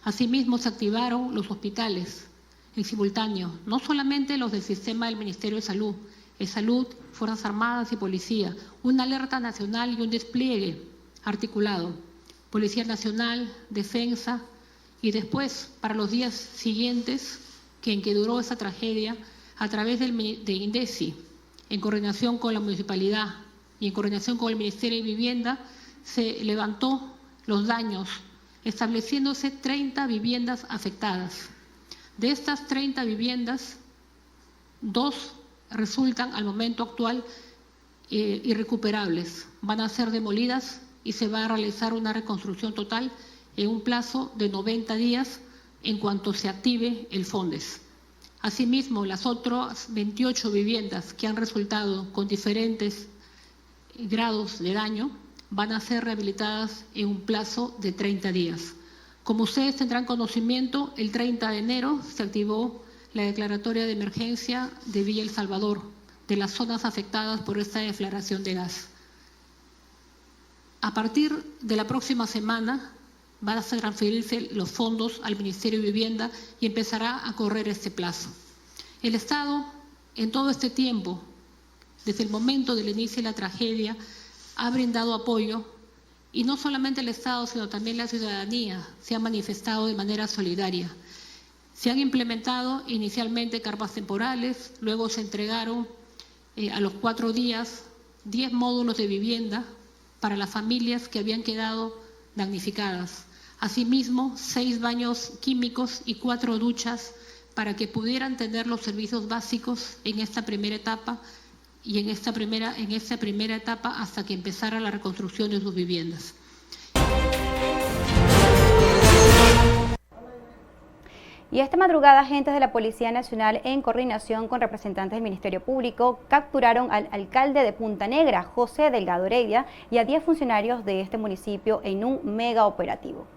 Asimismo, se activaron los hospitales en simultáneo, no solamente los del sistema del Ministerio de Salud, Fuerzas Armadas y Policía, una alerta nacional y un despliegue articulado, Policía Nacional, Defensa, y después, para los días siguientes en que duró esa tragedia, a través de INDECI, en coordinación con la Municipalidad y en coordinación con el Ministerio de Vivienda, se levantó los daños, estableciéndose 30 viviendas afectadas. De estas 30 viviendas, 2 resultan al momento actual irrecuperables. Van a ser demolidas y se va a realizar una reconstrucción total en un plazo de 90 días en cuanto se active el FONDES. Asimismo, las otras 28 viviendas que han resultado con diferentes grados de daño van a ser rehabilitadas en un plazo de 30 días. Como ustedes tendrán conocimiento, el 30 de enero se activó la declaratoria de emergencia de Villa El Salvador, de las zonas afectadas por esta deflagración de gas. A partir de la próxima semana van a transferirse los fondos al Ministerio de Vivienda y empezará a correr este plazo. El Estado, en todo este tiempo, desde el momento del inicio de la tragedia, ha brindado apoyo, y no solamente el Estado, sino también la ciudadanía se ha manifestado de manera solidaria. Se han implementado inicialmente carpas temporales, luego se entregaron a los 4 días 10 módulos de vivienda para las familias que habían quedado damnificadas. Asimismo, 6 baños químicos y 4 duchas para que pudieran tener los servicios básicos en esta primera etapa y en esta primera etapa hasta que empezara la reconstrucción de sus viviendas. Y esta madrugada, agentes de la Policía Nacional, en coordinación con representantes del Ministerio Público, capturaron al alcalde de Punta Negra, José Delgado Heredia, y a 10 funcionarios de este municipio en un mega operativo.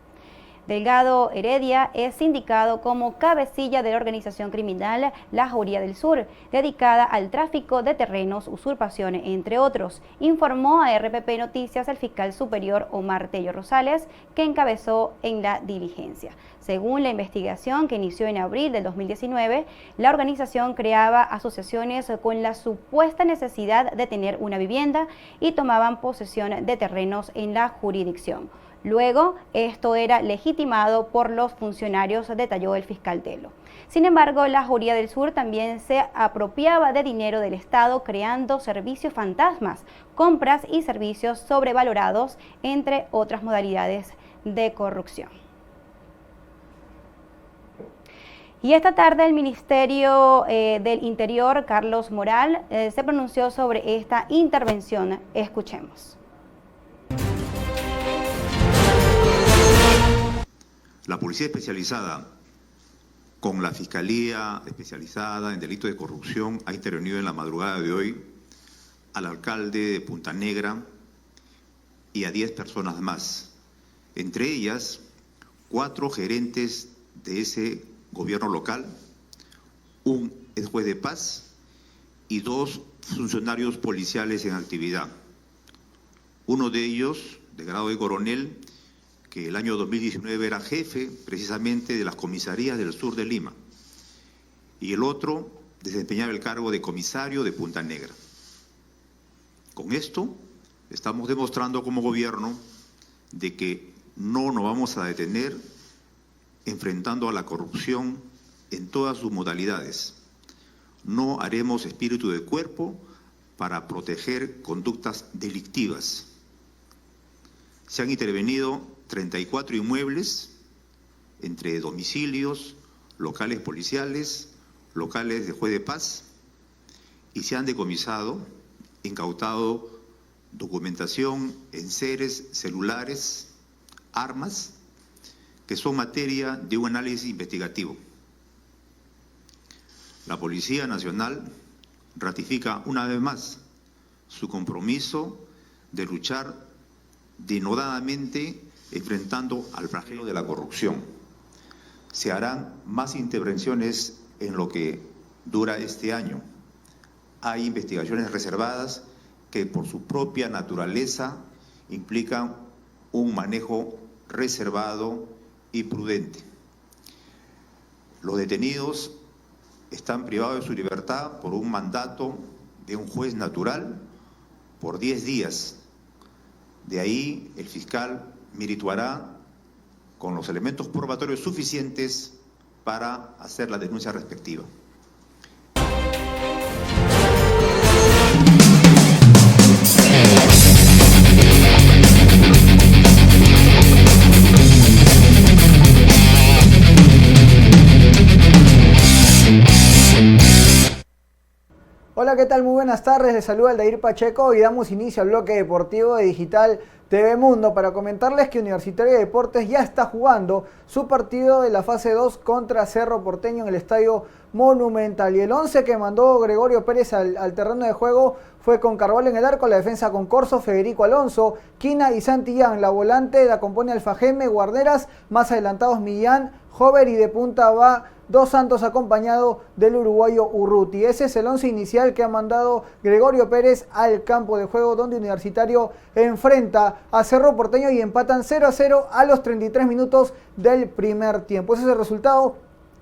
Delgado Heredia es indicado como cabecilla de la organización criminal La Jauría del Sur, dedicada al tráfico de terrenos, usurpaciones, entre otros, informó a RPP Noticias el fiscal superior Omar Tello Rosales, que encabezó en la diligencia. Según la investigación que inició en abril del 2019, la organización creaba asociaciones con la supuesta necesidad de tener una vivienda y tomaban posesión de terrenos en la jurisdicción. Luego, esto era legitimado por los funcionarios, detalló el fiscal Telo. Sin embargo, la Jauría del Sur también se apropiaba de dinero del Estado creando servicios fantasmas, compras y servicios sobrevalorados, entre otras modalidades de corrupción. Y esta tarde el Ministerio del Interior, Carlos Moral, se pronunció sobre esta intervención. Escuchemos. La Policía Especializada, con la Fiscalía Especializada en Delitos de Corrupción, ha intervenido en la madrugada de hoy al alcalde de Punta Negra y a 10 personas más, entre ellas 4 gerentes de ese gobierno local, un juez de paz y 2 funcionarios policiales en actividad. Uno de ellos, de grado de coronel, que el año 2019 era jefe precisamente de las comisarías del sur de Lima, y el otro desempeñaba el cargo de comisario de Punta Negra. Con esto estamos demostrando como gobierno de que no nos vamos a detener enfrentando a la corrupción en todas sus modalidades. No haremos espíritu de cuerpo para proteger conductas delictivas. Se han intervenido 34 inmuebles, entre domicilios, locales policiales, locales de juez de paz, y se han decomisado, incautado documentación, enseres, celulares, armas, que son materia de un análisis investigativo. La Policía Nacional ratifica una vez más su compromiso de luchar denodadamente enfrentando al flagelo de la corrupción. Se harán más intervenciones en lo que dura este año. Hay investigaciones reservadas que por su propia naturaleza implican un manejo reservado y prudente. Los detenidos están privados de su libertad por un mandato de un juez natural por 10 días. De ahí el fiscal merituará con los elementos probatorios suficientes para hacer la denuncia respectiva. Hola, ¿qué tal? Muy buenas tardes, les saluda Aldair Pacheco y damos inicio al bloque deportivo de Digital TV Mundo para comentarles que Universitario de Deportes ya está jugando su partido de la fase 2 contra Cerro Porteño en el Estadio Monumental. Y el 11 que mandó Gregorio Pérez al terreno de juego fue con Carvalho en el arco, la defensa con Corso, Federico Alonso, Quina y Santillán. La volante la compone Alfajeme, Guarderas, más adelantados Millán, Hover y de punta va Dos Santos acompañado del uruguayo Urruti. Ese es el 11 inicial que ha mandado Gregorio Pérez al campo de juego, donde Universitario enfrenta a Cerro Porteño y empatan 0-0 a los 33 minutos del primer tiempo. Ese es el resultado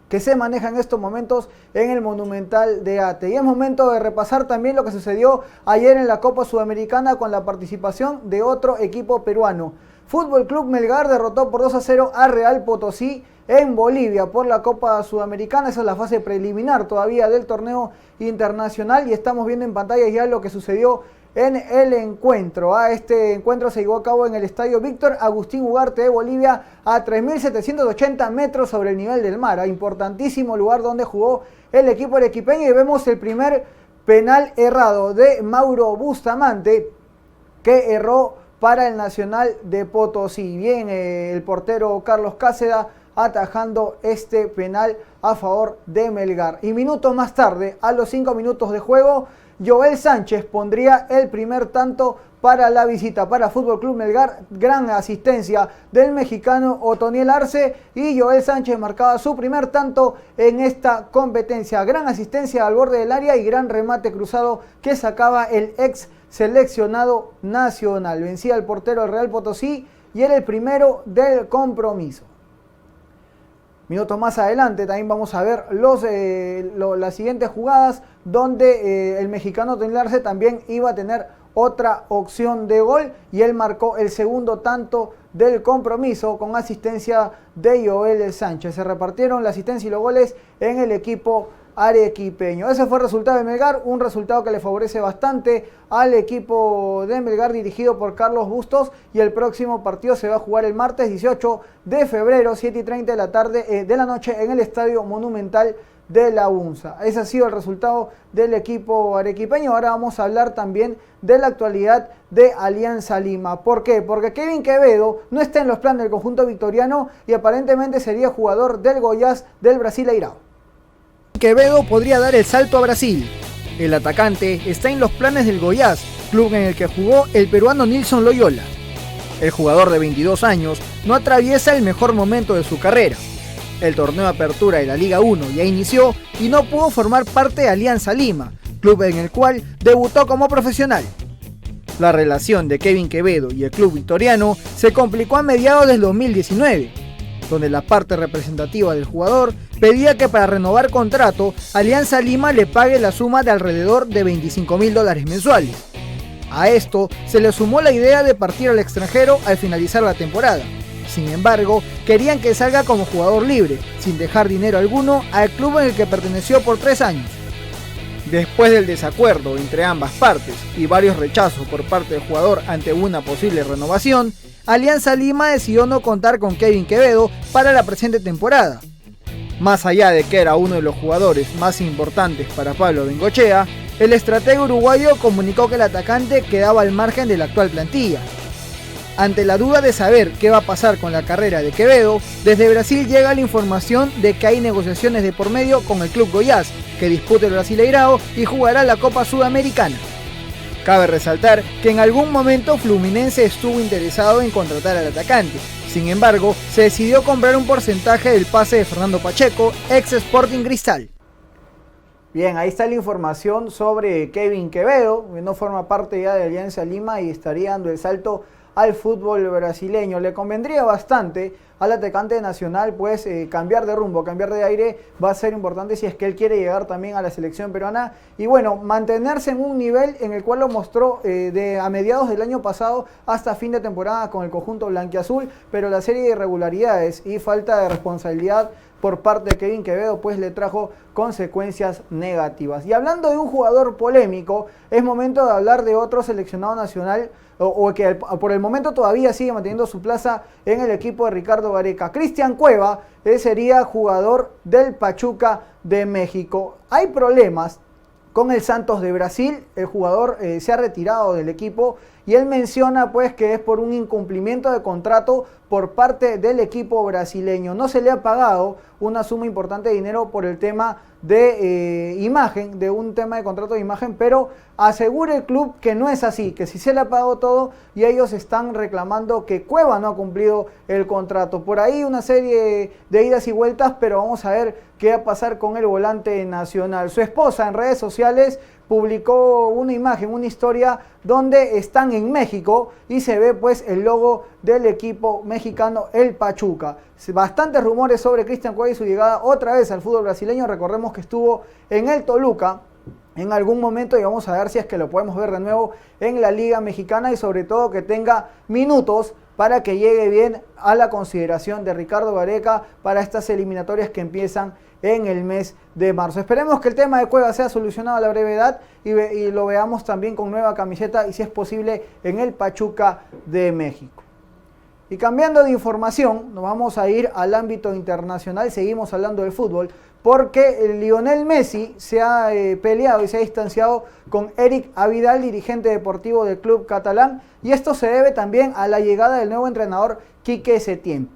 que se maneja en estos momentos en el Monumental de Ate. Y es momento de repasar también lo que sucedió ayer en la Copa Sudamericana con la participación de otro equipo peruano. Fútbol Club Melgar derrotó por 2-0 a Real Potosí en Bolivia por la Copa Sudamericana. Esa es la fase preliminar todavía del torneo internacional y estamos viendo en pantalla ya lo que sucedió en el encuentro. Este encuentro se llevó a cabo en el Estadio Víctor Agustín Ugarte de Bolivia, a 3.780 metros sobre el nivel del mar. Importantísimo lugar donde jugó el equipo arequipeño, y vemos el primer penal errado de Mauro Bustamante, que erró para el Nacional de Potosí. Bien, el portero Carlos Cáceda atajando este penal a favor de Melgar. Y minutos más tarde, a los 5 minutos de juego, Joel Sánchez pondría el primer tanto para la visita para Fútbol Club Melgar. Gran asistencia del mexicano Otoniel Arce, y Joel Sánchez marcaba su primer tanto en esta competencia. Gran asistencia al borde del área y gran remate cruzado que sacaba el ex seleccionado nacional. Vencía al portero del Real Potosí y era el primero del compromiso. Minutos más adelante también vamos a ver las siguientes jugadas, donde el mexicano Otoniel Arce también iba a tener otra opción de gol, y él marcó el segundo tanto del compromiso con asistencia de Joel Sánchez. Se repartieron la asistencia y los goles en el equipo arequipeño. Ese fue el resultado de Melgar, un resultado que le favorece bastante al equipo de Melgar dirigido por Carlos Bustos, y el próximo partido se va a jugar el martes 18 de febrero, 7:30 de la noche en el Estadio Monumental de la UNSA. Ese ha sido el resultado del equipo arequipeño. Ahora vamos a hablar también de la actualidad de Alianza Lima. ¿Por qué? Porque Kevin Quevedo no está en los planes del conjunto victoriano y aparentemente sería jugador del Goiás del Brasileirao. Quevedo podría dar el salto a Brasil. El atacante está en los planes del Goiás, club en el que jugó el peruano Nilson Loyola. El jugador de 22 años no atraviesa el mejor momento de su carrera. El torneo de apertura de la Liga 1 ya inició y no pudo formar parte de Alianza Lima, club en el cual debutó como profesional. La relación de Kevin Quevedo y el club victoriano se complicó a mediados del 2019, donde la parte representativa del jugador pedía que para renovar contrato, Alianza Lima le pague la suma de alrededor de $25.000 mensuales. A esto se le sumó la idea de partir al extranjero al finalizar la temporada. Sin embargo, querían que salga como jugador libre, sin dejar dinero alguno al club en el que perteneció por 3 años. Después del desacuerdo entre ambas partes y varios rechazos por parte del jugador ante una posible renovación, Alianza Lima decidió no contar con Kevin Quevedo para la presente temporada. Más allá de que era uno de los jugadores más importantes para Pablo Bengochea, el estratega uruguayo comunicó que el atacante quedaba al margen de la actual plantilla. Ante la duda de saber qué va a pasar con la carrera de Quevedo, desde Brasil llega la información de que hay negociaciones de por medio con el club Goiás, que disputa el Brasileirao y jugará la Copa Sudamericana. Cabe resaltar que en algún momento Fluminense estuvo interesado en contratar al atacante. Sin embargo, se decidió comprar un porcentaje del pase de Fernando Pacheco, ex Sporting Cristal. Bien, ahí está la información sobre Kevin Quevedo, que no forma parte ya de Alianza Lima y estaría dando el salto al fútbol brasileño. Le convendría bastante al atacante nacional pues cambiar de rumbo, cambiar de aire, va a ser importante si es que él quiere llegar también a la selección peruana y bueno, mantenerse en un nivel en el cual lo mostró a mediados del año pasado hasta fin de temporada con el conjunto blanquiazul, pero la serie de irregularidades y falta de responsabilidad por parte de Kevin Quevedo pues le trajo consecuencias negativas. Y hablando de un jugador polémico, es momento de hablar de otro seleccionado nacional o que por el momento todavía sigue manteniendo su plaza en el equipo de Ricardo Gareca. Cristian Cueva sería jugador del Pachuca de México. Hay problemas con el Santos de Brasil, el jugador se ha retirado del equipo y él menciona pues que es por un incumplimiento de contrato por parte del equipo brasileño. No se le ha pagado una suma importante de dinero por el tema de imagen, de un tema de contrato de imagen, pero asegura el club que no es así, que sí se le ha pagado todo y ellos están reclamando que Cueva no ha cumplido el contrato. Por ahí una serie de idas y vueltas, pero vamos a ver qué va a pasar con el volante nacional. Su esposa en redes sociales publicó una imagen, una historia donde están en México y se ve pues el logo del equipo mexicano, el Pachuca. Bastantes rumores sobre Cristian Cueva y su llegada otra vez al fútbol brasileño. Recordemos que estuvo en el Toluca en algún momento y vamos a ver si es que lo podemos ver de nuevo en la Liga Mexicana y sobre todo que tenga minutos para que llegue bien a la consideración de Ricardo Gareca para estas eliminatorias que empiezan en el mes de marzo. Esperemos que el tema de Cueva sea solucionado a la brevedad y lo veamos también con nueva camiseta y si es posible en el Pachuca de México. Y cambiando de información, nos vamos a ir al ámbito internacional, seguimos hablando del fútbol, porque Lionel Messi se ha peleado y se ha distanciado con Eric Abidal, dirigente deportivo del club catalán, y esto se debe también a la llegada del nuevo entrenador Quique Setién.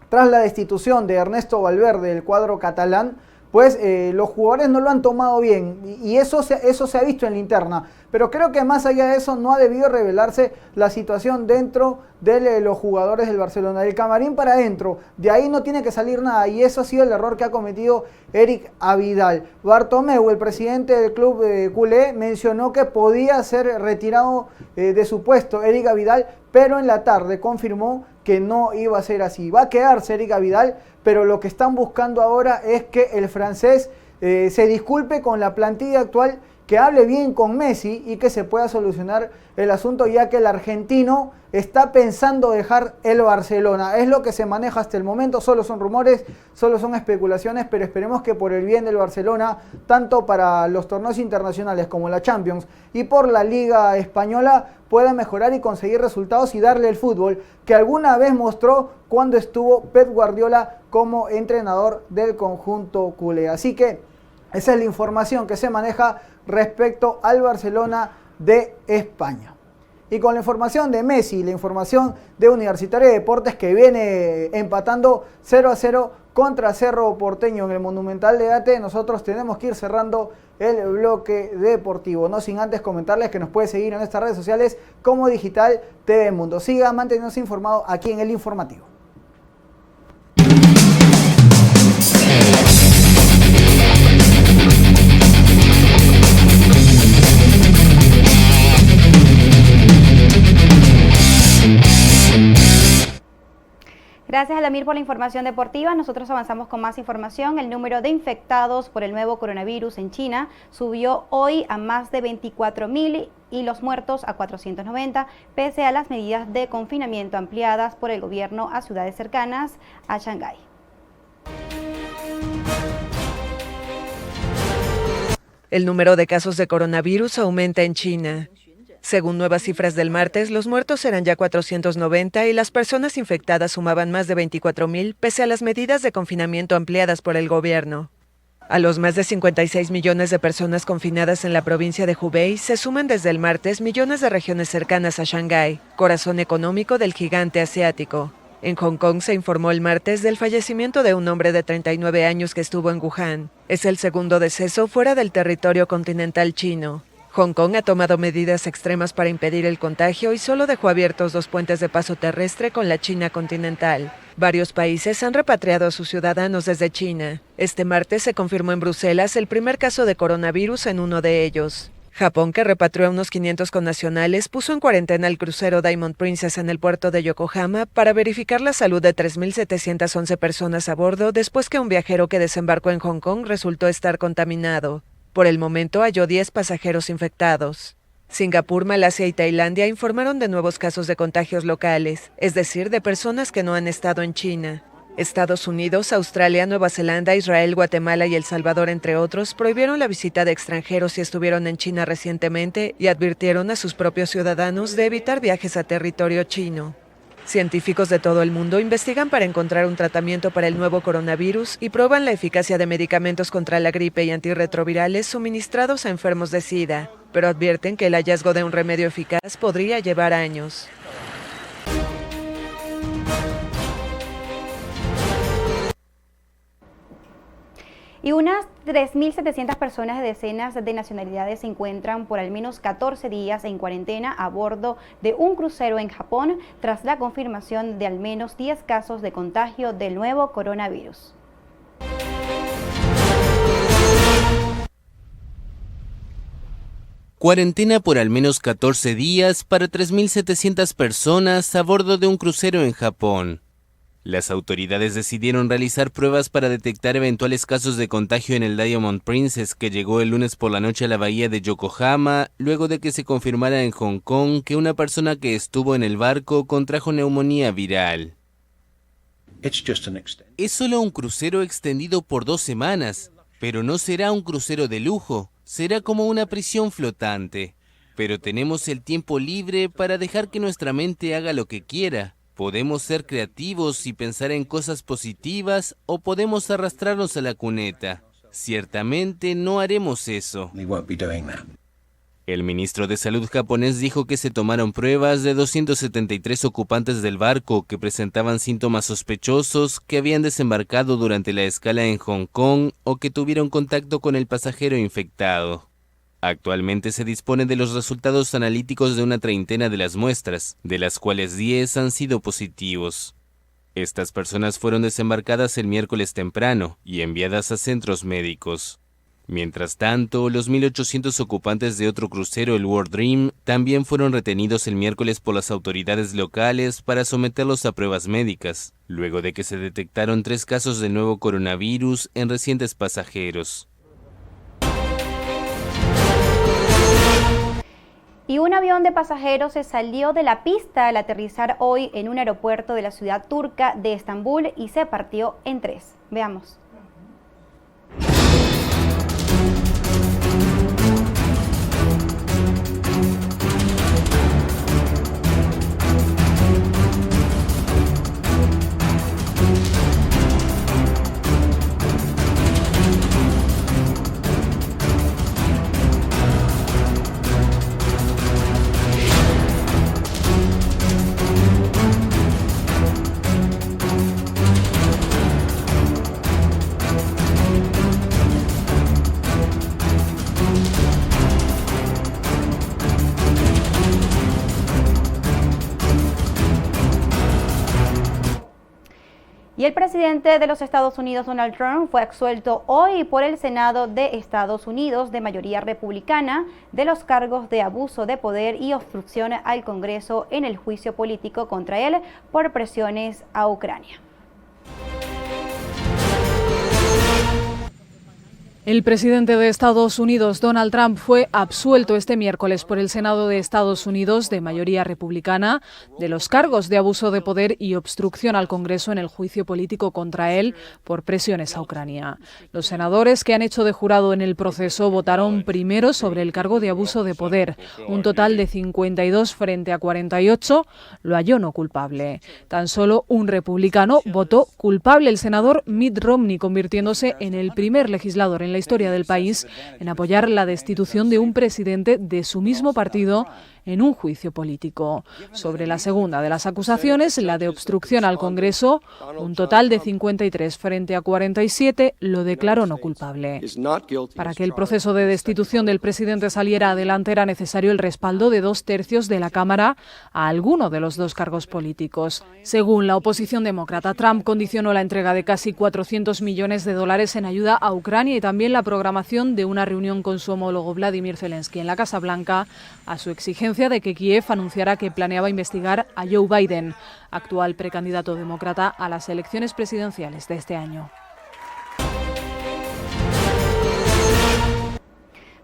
Tras la destitución de Ernesto Valverde del cuadro catalán, pues los jugadores no lo han tomado bien y eso se ha visto en la interna. Pero creo que más allá de eso no ha debido revelarse la situación dentro de los jugadores del Barcelona. Del camarín para adentro, de ahí no tiene que salir nada y eso ha sido el error que ha cometido Eric Abidal. Bartomeu, el presidente del club culé, mencionó que podía ser retirado de su puesto Eric Abidal, pero en la tarde confirmó que no iba a ser así. Va a quedarse Eric Abidal, pero lo que están buscando ahora es que el francés se disculpe con la plantilla actual, que hable bien con Messi y que se pueda solucionar el asunto, ya que el argentino está pensando dejar el Barcelona. Es lo que se maneja hasta el momento, solo son rumores, solo son especulaciones, pero esperemos que por el bien del Barcelona, tanto para los torneos internacionales como la Champions y por la Liga Española, pueda mejorar y conseguir resultados y darle el fútbol que alguna vez mostró cuando estuvo Pep Guardiola como entrenador del conjunto culé. Así que esa es la información que se maneja respecto al Barcelona de España. Y con la información de Messi, la información de Universitario de Deportes que viene empatando 0-0 contra Cerro Porteño en el Monumental de Ate, nosotros tenemos que ir cerrando el bloque deportivo, no sin antes comentarles que nos puede seguir en nuestras redes sociales como Digital TV Mundo. Siga manteniéndose informado aquí en el informativo. Gracias, Alamir, por la información deportiva. Nosotros avanzamos con más información. El número de infectados por el nuevo coronavirus en China subió hoy a más de 24.000 y los muertos a 490, pese a las medidas de confinamiento ampliadas por el gobierno a ciudades cercanas a Shanghái. El número de casos de coronavirus aumenta en China. Según nuevas cifras del martes, los muertos eran ya 490 y las personas infectadas sumaban más de 24.000 pese a las medidas de confinamiento ampliadas por el gobierno. A los más de 56 millones de personas confinadas en la provincia de Hubei se suman desde el martes millones de regiones cercanas a Shanghái, corazón económico del gigante asiático. En Hong Kong se informó el martes del fallecimiento de un hombre de 39 años que estuvo en Wuhan. Es el segundo deceso fuera del territorio continental chino. Hong Kong ha tomado medidas extremas para impedir el contagio y solo dejó abiertos 2 puentes de paso terrestre con la China continental. Varios países han repatriado a sus ciudadanos desde China. Este martes se confirmó en Bruselas el primer caso de coronavirus en uno de ellos. Japón, que repatrió a unos 500 connacionales, puso en cuarentena el crucero Diamond Princess en el puerto de Yokohama para verificar la salud de 3.711 personas a bordo después que un viajero que desembarcó en Hong Kong resultó estar contaminado. Por el momento halló 10 pasajeros infectados. Singapur, Malasia y Tailandia informaron de nuevos casos de contagios locales, es decir, de personas que no han estado en China. Estados Unidos, Australia, Nueva Zelanda, Israel, Guatemala y El Salvador, entre otros, prohibieron la visita de extranjeros si estuvieron en China recientemente y advirtieron a sus propios ciudadanos de evitar viajes a territorio chino. Científicos de todo el mundo investigan para encontrar un tratamiento para el nuevo coronavirus y prueban la eficacia de medicamentos contra la gripe y antirretrovirales suministrados a enfermos de SIDA, pero advierten que el hallazgo de un remedio eficaz podría llevar años. Y unas 3.700 personas de decenas de nacionalidades se encuentran por al menos 14 días en cuarentena a bordo de un crucero en Japón tras la confirmación de al menos 10 casos de contagio del nuevo coronavirus. Cuarentena por al menos 14 días para 3.700 personas a bordo de un crucero en Japón. Las autoridades decidieron realizar pruebas para detectar eventuales casos de contagio en el Diamond Princess, que llegó el lunes por la noche a la bahía de Yokohama, luego de que se confirmara en Hong Kong que una persona que estuvo en el barco contrajo neumonía viral. Es solo un crucero extendido por 2 semanas, pero no será un crucero de lujo, será como una prisión flotante. Pero tenemos el tiempo libre para dejar que nuestra mente haga lo que quiera. Podemos ser creativos y pensar en cosas positivas o podemos arrastrarnos a la cuneta. Ciertamente no haremos eso. El ministro de Salud japonés dijo que se tomaron pruebas de 273 ocupantes del barco que presentaban síntomas sospechosos, que habían desembarcado durante la escala en Hong Kong o que tuvieron contacto con el pasajero infectado. Actualmente se dispone de los resultados analíticos de una treintena de las muestras, de las cuales 10 han sido positivos. Estas personas fueron desembarcadas el miércoles temprano y enviadas a centros médicos. Mientras tanto, los 1.800 ocupantes de otro crucero, el World Dream, también fueron retenidos el miércoles por las autoridades locales para someterlos a pruebas médicas, luego de que se detectaron 3 casos de nuevo coronavirus en recientes pasajeros. Y un avión de pasajeros se salió de la pista al aterrizar hoy en un aeropuerto de la ciudad turca de Estambul y se partió en 3. Veamos. Y el presidente de los Estados Unidos, Donald Trump, fue absuelto hoy por el Senado de Estados Unidos, de mayoría republicana, de los cargos de abuso de poder y obstrucción al Congreso en el juicio político contra él por presiones a Ucrania. El presidente de Estados Unidos, Donald Trump, fue absuelto este miércoles por el Senado de Estados Unidos, de mayoría republicana, de los cargos de abuso de poder y obstrucción al Congreso en el juicio político contra él por presiones a Ucrania. Los senadores que han hecho de jurado en el proceso votaron primero sobre el cargo de abuso de poder. Un total de 52 frente a 48 lo halló no culpable. Tan solo un republicano votó culpable, el senador Mitt Romney, convirtiéndose en el primer legislador en la historia del país en apoyar la destitución de un presidente de su mismo partido en un juicio político. Sobre la segunda de las acusaciones, la de obstrucción al Congreso, un total de 53 frente a 47 lo declaró no culpable. Para que el proceso de destitución del presidente saliera adelante era necesario el respaldo de 2/3 de la Cámara a alguno de los 2 cargos políticos. Según la oposición demócrata, Trump condicionó la entrega de casi $400 millones en ayuda a Ucrania y también también la programación de una reunión con su homólogo Vladimir Zelensky en la Casa Blanca, a su exigencia de que Kiev anunciara que planeaba investigar a Joe Biden, actual precandidato demócrata a las elecciones presidenciales de este año.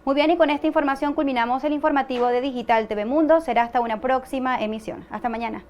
Muy bien, y con esta información culminamos el informativo de Digital TV Mundo. Será hasta una próxima emisión. Hasta mañana.